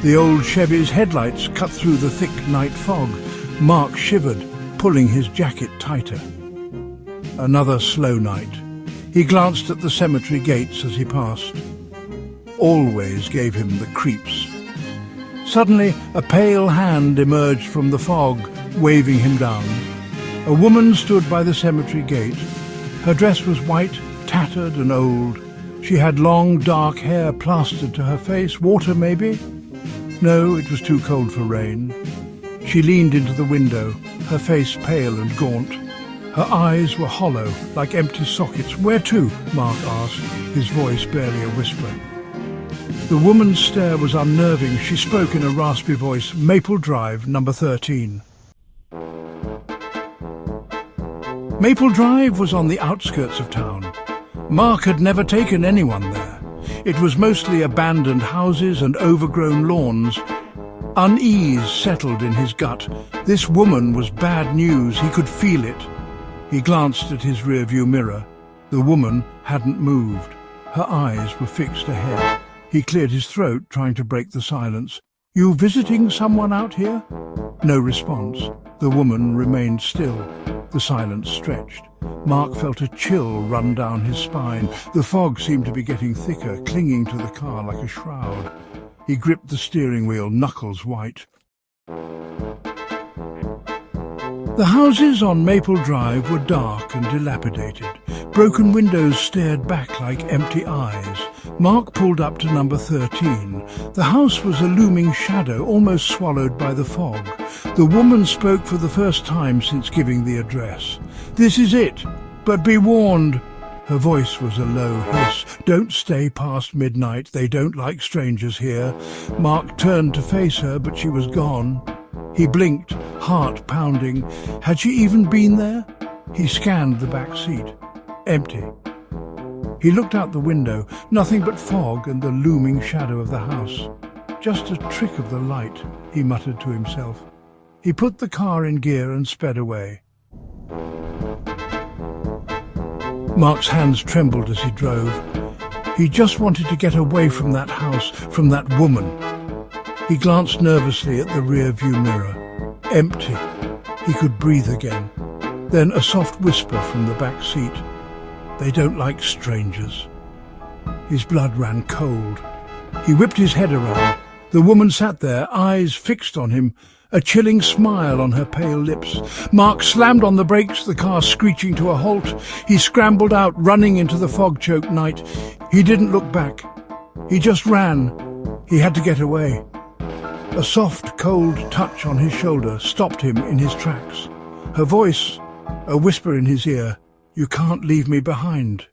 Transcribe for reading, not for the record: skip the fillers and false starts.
The old Chevy's headlights cut through the thick night fog. Mark shivered, pulling his jacket tighter. Another slow night. He glanced at the cemetery gates as he passed. Always gave him the creeps. Suddenly, a pale hand emerged from the fog, waving him down. A woman stood by the cemetery gate. Her dress was white, tattered and old. She had long, dark hair plastered to her face. Water, maybe? No, it was too cold for rain. She leaned into the window, her face pale and gaunt. Her eyes were hollow, like empty sockets. "Where to?" Mark asked, his voice barely a whisper. The woman's stare was unnerving. She spoke in a raspy voice. "Maple Drive, number 13. Maple Drive was on the outskirts of town. Mark had never taken anyone there. It was mostly abandoned houses and overgrown lawns. Unease settled in his gut. This woman was bad news. He could feel it. He glanced at his rearview mirror. The woman hadn't moved. Her eyes were fixed ahead. He cleared his throat, trying to break the silence. "You visiting someone out here?" No response. The woman remained still. The silence stretched. Mark felt a chill run down his spine. The fog seemed to be getting thicker, clinging to the car like a shroud. He gripped the steering wheel, knuckles white. The houses on Maple Drive were dark and dilapidated. Broken windows stared back like empty eyes. Mark pulled up to number 13. The house was a looming shadow, almost swallowed by the fog. The woman spoke for the first time since giving the address. "This is it, but be warned." Her voice was a low hiss. "Don't stay past midnight. They don't like strangers here." Mark turned to face her, but she was gone. He blinked, heart pounding. Had she even been there? He scanned the back seat. Empty. He looked out the window. Nothing but fog and the looming shadow of the house. "Just a trick of the light," he muttered to himself. He put the car in gear and sped away. Mark's hands trembled as he drove. He just wanted to get away from that house, from that woman. He glanced nervously at the rear-view mirror. Empty. He could breathe again. Then a soft whisper from the back seat. "They don't like strangers." His blood ran cold. He whipped his head around. The woman sat there, eyes fixed on him, a chilling smile on her pale lips. Mark slammed on the brakes, the car screeching to a halt. He scrambled out, running into the fog-choked night. He didn't look back. He just ran. He had to get away. A soft, cold touch on his shoulder stopped him in his tracks. Her voice, a whisper in his ear. "You can't leave me behind."